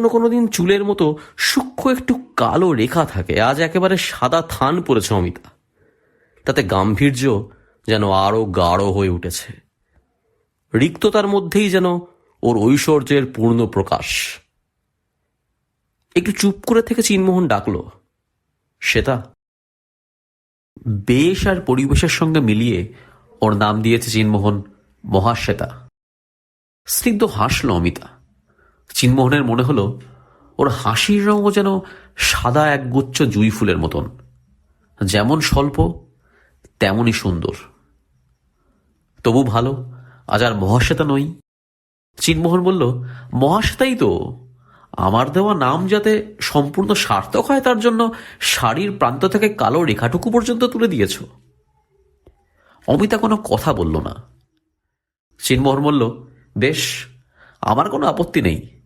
কোনো দিন চুলের মতো সূক্ষ্ম একটু কালো রেখা থাকে, আজ একেবারে সাদা থান পড়েছে অমিতা। তাতে গাম্ভীর্য যেন আরো গাঢ় হয়ে উঠেছে। রিক্ততার মধ্যেই যেন ওর ঐশ্বর্যের পূর্ণ প্রকাশ। একটু চুপ করে থেকে চিনমোহন ডাকল, শ্বেতা। বেশ আর পরিবেশের সঙ্গে মিলিয়ে ওর নাম দিয়েছে চিনমোহন মহাশ্বেতা। স্নিগ্ধ হাসল অমিতা। চিনমোহনের মনে হলো ওর হাসির রঙও যেন সাদা একগুচ্ছ জুঁই ফুলের মতন, যেমন স্বল্প তেমনই সুন্দর। তবু ভালো, আজ আর মহাশ্বেতা নই। চিনমোহন বলল, মহাশ্বেতাই তো। আমার দেওয়া নাম যাতে সম্পূর্ণ সার্থক হয় তার জন্য শাড়ির প্রান্ত থেকে কালো রেখাটুকু পর্যন্ত তুলে দিয়েছ। অমিতা কোনো কথা বলল না। চিনমোহন বলল, বেশ, আমার কোনো আপত্তি নেই।